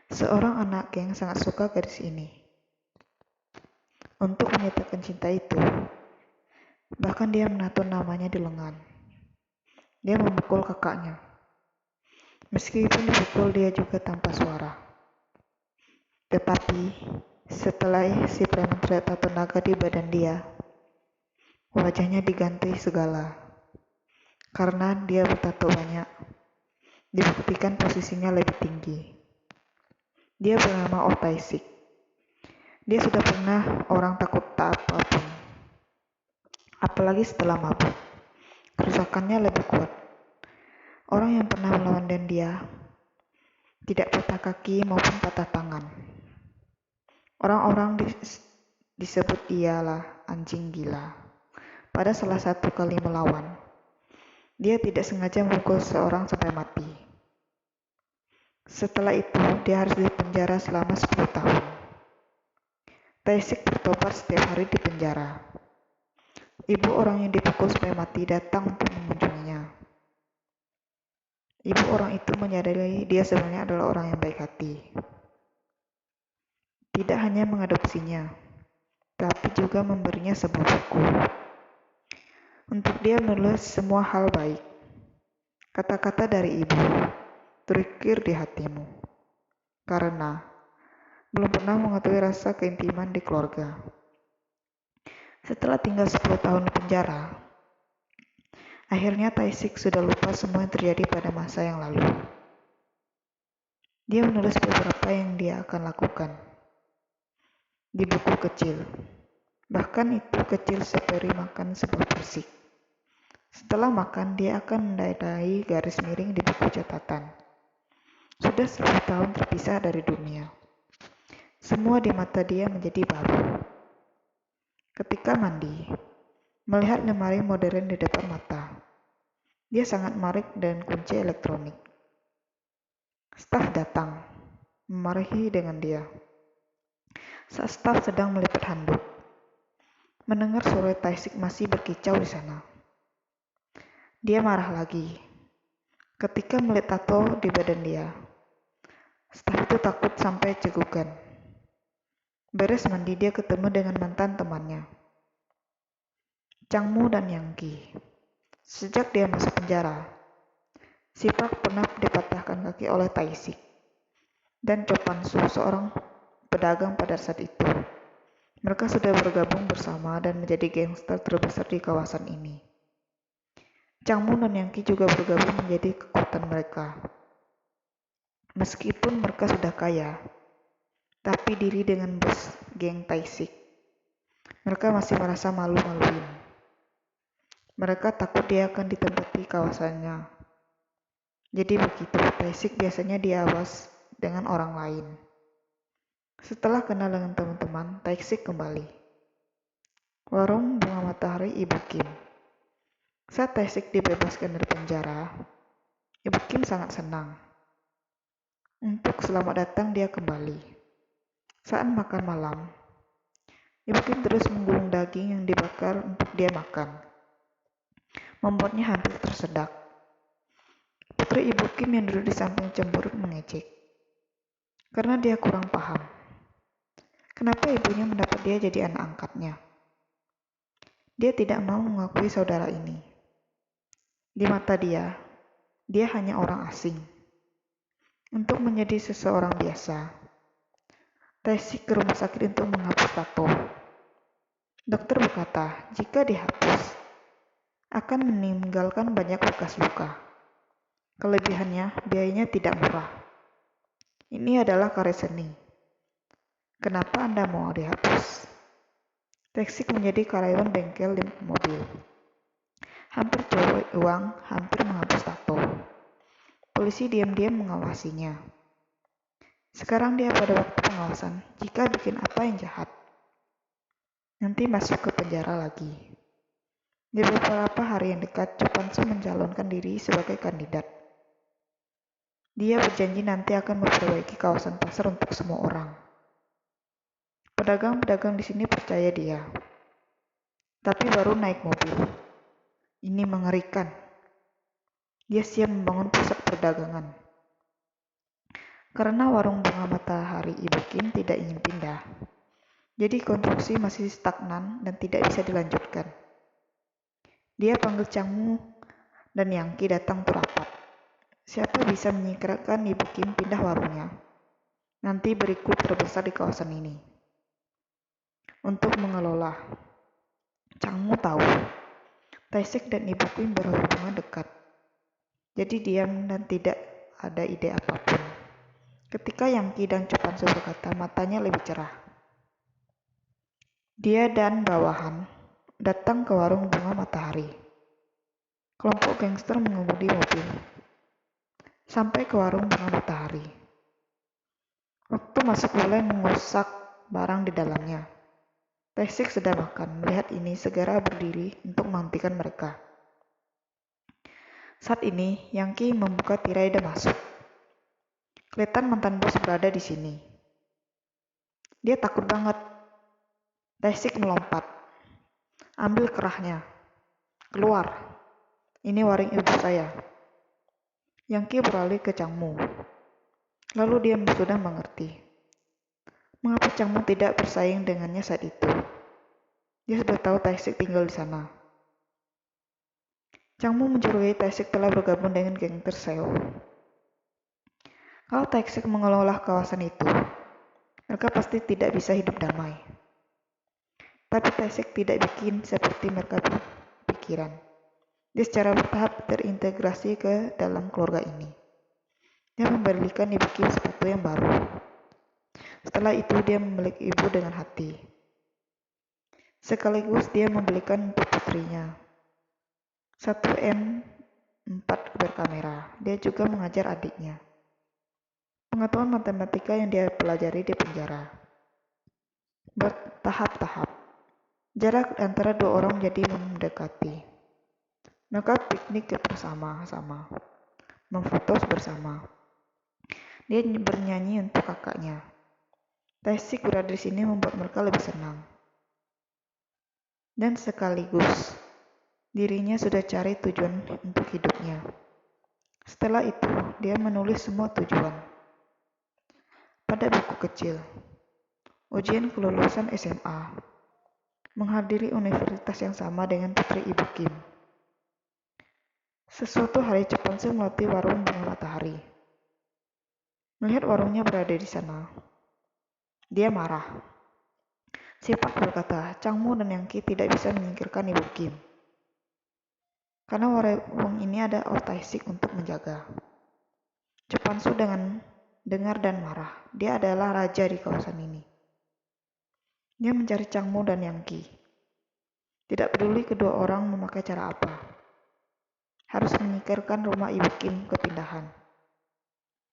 Seorang anak geng sangat suka gadis ini. Untuk menyatakan cinta itu, bahkan dia menato namanya di lengan. Dia memukul kakaknya. Meskipun dipukul dia juga tanpa suara. Tetapi, setelah si preman terlihat tato naga di badan dia, wajahnya diganti segala. Karena dia bertato banyak, dibuktikan posisinya lebih tinggi. Dia bernama Otaisik. Dia sudah pernah orang takut tak apapun. Apalagi setelah mabuk. Kerusakannya lebih kuat. Orang yang pernah melawan dan dia tidak patah kaki maupun patah tangan. Orang-orang disebut ialah anjing gila. Pada salah satu kali melawan, dia tidak sengaja memukul seorang sampai mati. Setelah itu, dia harus dipenjara selama 10 tahun. Taisik bertobat setiap hari di penjara. Ibu orang yang dipukul sampai mati datang untuk mengunjunginya. Ibu orang itu menyadari dia sebenarnya adalah orang yang baik hati. Tidak hanya mengadopsinya, tapi juga memberinya sebuah buku. Untuk dia menulis semua hal baik. Kata-kata dari ibu terukir di hatimu. Karena belum pernah mengetahui rasa keintiman di keluarga. Setelah tinggal 10 tahun di penjara, akhirnya Taisik sudah lupa semua yang terjadi pada masa yang lalu. Dia menulis beberapa yang dia akan lakukan di buku kecil. Bahkan itu kecil seperti makan sebuah persik. Setelah makan, dia akan menandai garis miring di buku catatan. Sudah 10 tahun terpisah dari dunia. Semua di mata dia menjadi baru. Ketika mandi, melihat lemari modern di depan mata, dia sangat marah dengan kunci elektronik. Staf datang, memarahi dengan dia. Saat staf sedang melipat handuk, mendengar suara Taisik masih berkicau di sana. Dia marah lagi. Ketika melihat tato di badan dia, staf itu takut sampai cegukan. Beres mandi dia ketemu dengan mantan temannya, Changmu dan Yangki. Sejak dia masuk penjara, si Park pernah dipatahkan kaki oleh Taisik dan Chopansu, seorang pedagang pada saat itu. Mereka sudah bergabung bersama dan menjadi gangster terbesar di kawasan ini. Changmu dan Yangki juga bergabung menjadi kekuatan mereka. Meskipun mereka sudah kaya, tapi diri dengan bos geng Taisik, mereka masih merasa malu-maluin. Mereka takut dia akan ditempati kawasannya. Jadi begitu, Taisik biasanya diawas dengan orang lain. Setelah kenal dengan teman-teman, Taisik kembali. Warung Bunga Matahari Ibu Kim. Saat Taisik dibebaskan dari penjara, Ibu Kim sangat senang. Untuk selamat datang dia kembali. Saat makan malam, Ibu Kim terus menggulung daging yang dibakar untuk dia makan. Membuatnya hampir tersedak. Putri Ibu Kim yang duduk di samping cemberut mengejek. Karena dia kurang paham. Kenapa ibunya mendapat dia jadi anak angkatnya? Dia tidak mau mengakui saudara ini. Di mata dia hanya orang asing. Untuk menjadi seseorang biasa, Taisik ke rumah sakit untuk menghapus tato. Dokter berkata, jika dihapus, akan meninggalkan banyak bekas luka. Kelebihannya, biayanya tidak murah. Ini adalah karya seni. Kenapa Anda mau dihapus? Taisik menjadi karyawan bengkel di mobil. Hampir curi uang, hampir menghapus tato. Polisi diam-diam mengawasinya. Sekarang dia pada waktu pengawasan. Jika bikin apa yang jahat, nanti masuk ke penjara lagi. Di beberapa hari yang dekat, Chopansu mencalonkan diri sebagai kandidat. Dia berjanji nanti akan memperbaiki kawasan pasar untuk semua orang. Pedagang-pedagang di sini percaya dia. Tapi baru naik mobil. Ini mengerikan. Dia siap membangun pusat perdagangan. Karena warung bunga matahari Ibu Kim tidak ingin pindah. Jadi konstruksi masih stagnan dan tidak bisa dilanjutkan. Dia panggil Changmu dan Yangki datang untuk rapat. Siapa bisa menyingkirkan Ibu Kim pindah warungnya? Nanti beri klub terbesar di kawasan ini. Untuk mengelola. Changmu tahu, Taisik dan Ibu Kim berhubungan dekat. Jadi diam dan tidak ada ide apapun. Ketika Yangki dan Chopansu berkata, matanya lebih cerah. Dia dan bawahan datang ke warung bunga matahari. Kelompok gangster mengemudi mobil. Sampai ke warung bunga matahari. Waktu masuk mulai mengusak barang di dalamnya. Taisik sedang makan. Melihat ini segera berdiri untuk menghentikan mereka. Saat ini, Yangki membuka tirai dan masuk. Kelihatan mantan bos berada di sini. Dia takut banget. Taisik melompat. Ambil kerahnya. Keluar. Ini warung ibu saya. Yangki beralih ke Changmu. Lalu dia sudah mengerti. Mengapa Changmu tidak bersaing dengannya saat itu? Dia sudah tahu Taisik tinggal di sana. Changmu mencurigai Taisik telah bergabung dengan geng Terseo. Kalau Taisik mengelola kawasan itu, mereka pasti tidak bisa hidup damai. Tapi Taisik tidak bikin seperti mereka pikiran. Dia secara bertahap terintegrasi ke dalam keluarga ini. Dia memberikan Ibu Kim sepatu yang baru. Setelah itu dia memeluk ibu dengan hati. Sekaligus dia membelikan untuk putrinya 1M4 berkamera. Dia juga mengajar adiknya pengetahuan matematika yang dia pelajari di penjara. Bertahap-tahap. Jarak antara dua orang jadi mendekati. Mereka piknik bersama-sama. Memfoto bersama. Dia bernyanyi untuk kakaknya. Taisik berada di sini membuat mereka lebih senang. Dan sekaligus, dirinya sudah cari tujuan untuk hidupnya. Setelah itu, dia menulis semua tujuan. Pada buku kecil, ujian kelulusan SMA, menghadiri universitas yang sama dengan putri Ibu Kim. Sesuatu hari Chopansu melatih warung bunga matahari. Melihat warungnya berada di sana, dia marah. Sipak berkata, Changmu dan Yangki tidak bisa menyingkirkan Ibu Kim. Karena warung ini ada Taisik untuk menjaga. Chopansu dengan dengar dan marah. Dia adalah raja di kawasan ini. Dia mencari Changmu dan Yangki. Tidak peduli kedua orang memakai cara apa. Harus menyingkirkan rumah Ibu Kim kepindahan.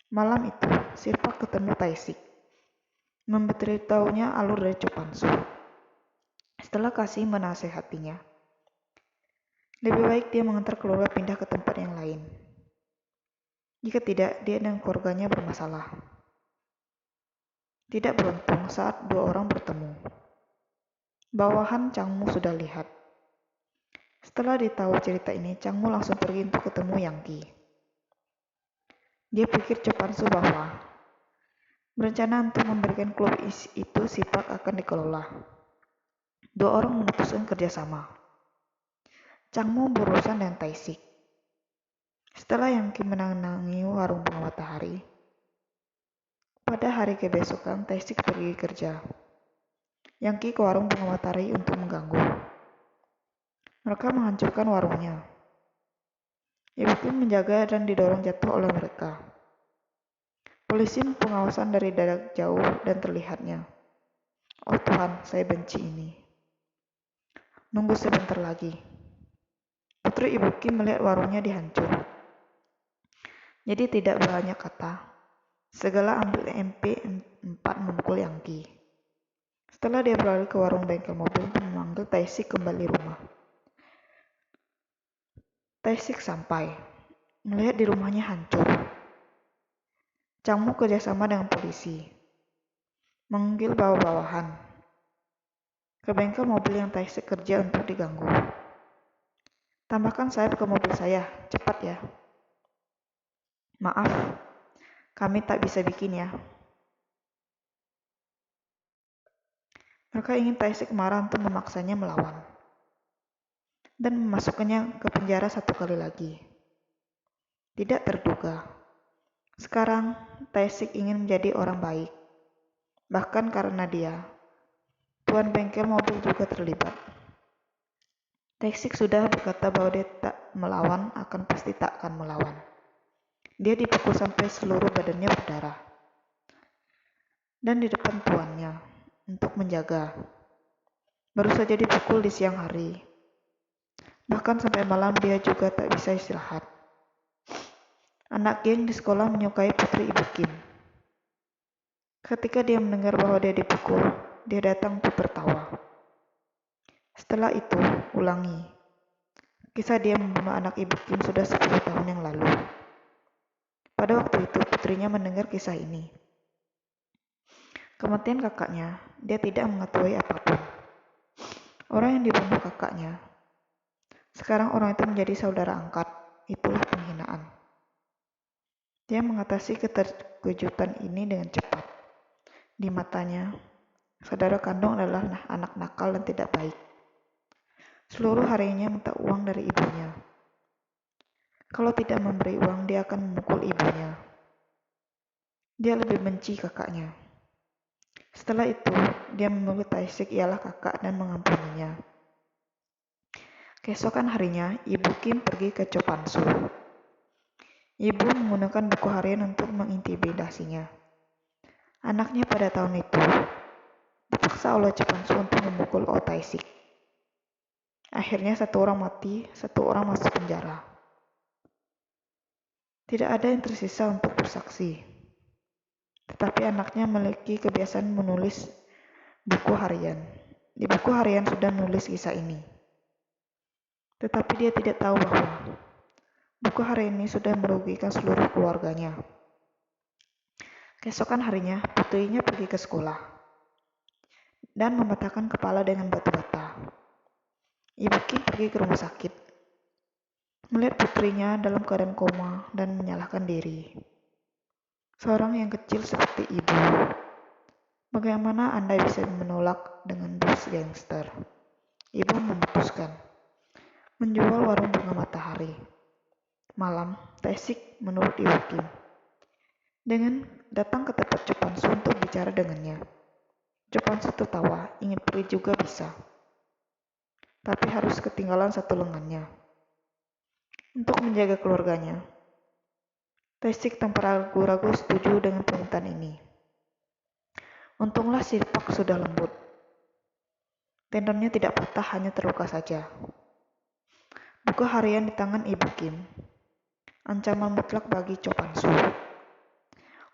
Malam itu, Sipak ketemu Taisik. Memberitahunya alur dari Chopansu. Setelah kasih menasehatinya, lebih baik dia mengantar keluarga pindah ke tempat yang lain. Jika tidak, dia dan keluarganya bermasalah. Tidak beruntung saat dua orang bertemu. Bawahan Changmu sudah lihat. Setelah ditahu cerita ini, Changmu langsung pergi untuk ketemu Yangki. Dia pikir Chopansu bahwa berencana untuk memberikan klub itu Sipak akan dikelola. Dua orang memutuskan kerjasama. Changmu berurusan dengan Taisik. Setelah Yangki menangi warung bunga matahari, pada hari kebesokan Taisik pergi kerja. Yangki ke warung bunga matahari untuk mengganggu. Mereka menghancurkan warungnya. Ibu Kim menjaga dan didorong jatuh oleh mereka. Polisi pengawasan dari jarak jauh dan terlihatnya. Oh Tuhan, saya benci ini. Nunggu sebentar lagi. Putri Ibu Kim melihat warungnya dihancur. Jadi tidak banyak kata. Segala ambil MP4 memukul Yangki. Setelah dia berlari ke warung bengkel mobil untuk memanggil Taisik kembali rumah. Taisik sampai. Melihat di rumahnya hancur. Changmu kerjasama dengan polisi. Manggil bawahan. Ke bengkel mobil yang Taisik kerja untuk diganggu. Tambahkan sayap ke mobil saya, cepat ya. Maaf, Kami tak bisa bikin ya. Mereka ingin Taisik marah untuk memaksanya melawan dan memasukkannya ke penjara 1 kali lagi. Tidak terduga. Sekarang, Taisik ingin menjadi orang baik. Bahkan karena dia, tuan bengkel mobil juga terlibat. Taisik sudah berkata bahwa dia tak melawan, pasti tak akan melawan. Dia dipukul sampai seluruh badannya berdarah. Dan di depan tuannya, untuk menjaga. Baru saja dipukul di siang hari. Bahkan sampai malam dia juga tak bisa istirahat. Anak geng di sekolah menyukai putri Ibu Kim. Ketika dia mendengar bahwa dia dipukul, dia datang untuk tertawa. Setelah itu, ulangi. Kisah dia membunuh anak Ibu Kim sudah 10 tahun yang lalu. Pada waktu itu, putrinya mendengar kisah ini. Kematian kakaknya, dia tidak mengetahui apapun. Orang yang dibunuh kakaknya, sekarang orang itu menjadi saudara angkat. Itulah penghinaan. Dia mengatasi keterkejutan ini dengan cepat. Di matanya, saudara kandung adalah anak nakal dan tidak baik. Seluruh harinya minta uang dari ibunya. Kalau tidak memberi uang, dia akan memukul ibunya. Dia lebih benci kakaknya. Setelah itu, dia memeluk Taisik ialah kakak dan mengampuninya. Keesokan harinya, Ibu Kim pergi ke Chopansu. Ibu menggunakan buku harian untuk mengintimidasinya. Anaknya pada tahun itu dipaksa oleh Chopansu untuk memukul Oh Taisik. Akhirnya 1 orang mati, 1 orang masuk penjara. Tidak ada yang tersisa untuk bersaksi. Tetapi anaknya memiliki kebiasaan menulis buku harian. Di buku harian sudah menulis kisah ini. Tetapi dia tidak tahu bahwa buku harian ini sudah merugikan seluruh keluarganya. Keesokan harinya, putrinya pergi ke sekolah dan mematahkan kepala dengan batu bata. Ibu Kim pergi ke rumah sakit, melihat putrinya dalam keadaan koma dan menyalahkan diri. Seorang yang kecil seperti ibu, bagaimana Anda bisa menolak dengan bos gangster? Ibu memutuskan menjual warung bunga matahari. Malam, Taisik menurut Ibu Kim dengan datang ke tempat Chopansu untuk bicara dengannya. Chopansu tertawa, ingin pergi juga bisa. Tapi harus ketinggalan 1 lengannya. Untuk menjaga keluarganya, Taisik tanpa ragu-ragu setuju dengan permintaan ini. Untunglah sirpak sudah lembut. Tendonnya tidak patah, hanya terluka saja. Buku harian di tangan Ibu Kim. Ancaman mutlak bagi Chopansu.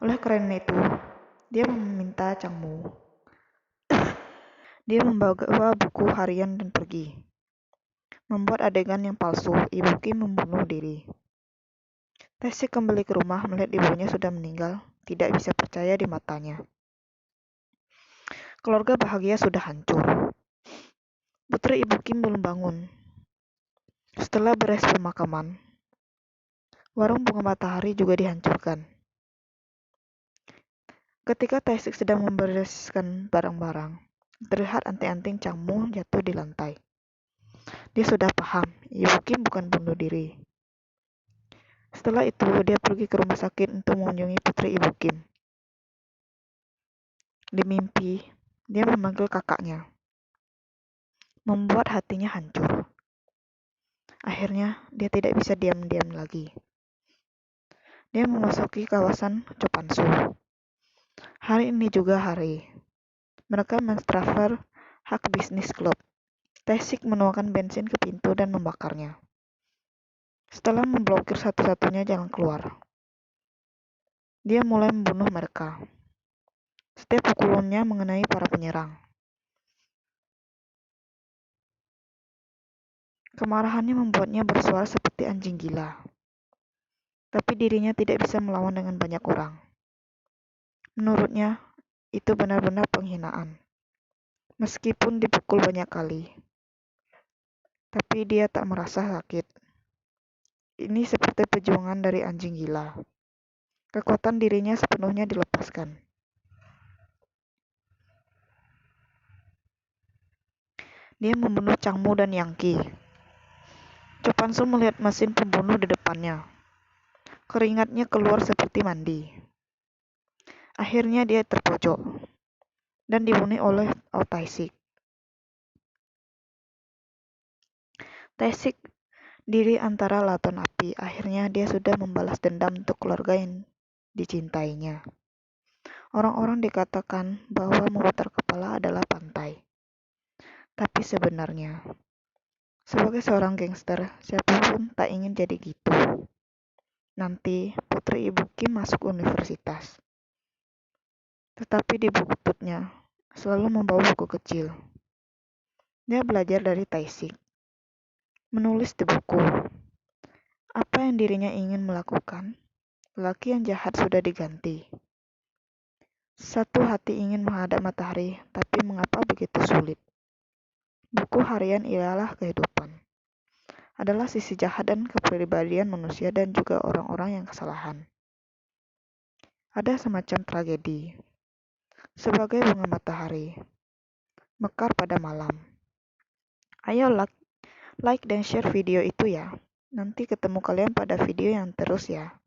Oleh karena itu, dia meminta Changmu. Dia membawa buku harian dan pergi. Membuat adegan yang palsu, Ibu Kim membunuh diri. Taisik kembali ke rumah melihat ibunya sudah meninggal, tidak bisa percaya di matanya. Keluarga bahagia sudah hancur. Putri Ibu Kim belum bangun. Setelah beres pemakaman, warung bunga matahari juga dihancurkan. Ketika Taisik sedang membereskan barang-barang, terlihat anting-anting Changmu jatuh di lantai. Dia sudah paham, Ibu Kim bukan bunuh diri. Setelah itu, dia pergi ke rumah sakit untuk mengunjungi putri Ibu Kim. Di mimpi, dia memanggil kakaknya, membuat hatinya hancur. Akhirnya, dia tidak bisa diam-diam lagi. Dia memasuki kawasan Chopansu. Hari ini juga hari. Mereka mentransfer hak bisnis klub. Taisik menuangkan bensin ke pintu dan membakarnya. Setelah memblokir satu-satunya jalan keluar, dia mulai membunuh mereka. Setiap pukulannya mengenai para penyerang. Kemarahannya membuatnya bersuara seperti anjing gila. Tapi dirinya tidak bisa melawan dengan banyak orang. Menurutnya, itu benar-benar penghinaan. Meskipun dipukul banyak kali, tapi dia tak merasa sakit. Ini seperti perjuangan dari anjing gila. Kekuatan dirinya sepenuhnya dilepaskan. Dia membunuh Changmu dan Yangqi. Chopansu melihat mesin pembunuh di depannya. Keringatnya keluar seperti mandi. Akhirnya dia terpojok dan dibunuh oleh Taisik. Taisik diri antara lautan api. Akhirnya dia sudah membalas dendam untuk keluarga yang dicintainya. Orang-orang dikatakan bahwa memutar kepala adalah pantai. Tapi sebenarnya, sebagai seorang gangster, siapapun tak ingin jadi gitu. Nanti putri ibu Kim masuk universitas. Tetapi di bututnya selalu membawa buku kecil. Dia belajar dari Taisik. Menulis di buku. Apa yang dirinya ingin melakukan? Lelaki yang jahat sudah diganti. Satu hati ingin menghadap matahari, tapi mengapa begitu sulit? Buku harian ialah kehidupan. Adalah sisi jahat dan kepribadian manusia dan juga orang-orang yang kesalahan. Ada semacam tragedi. Sebagai bunga matahari, mekar pada malam. Ayo like dan share video itu ya. Nanti ketemu kalian pada video yang terus ya.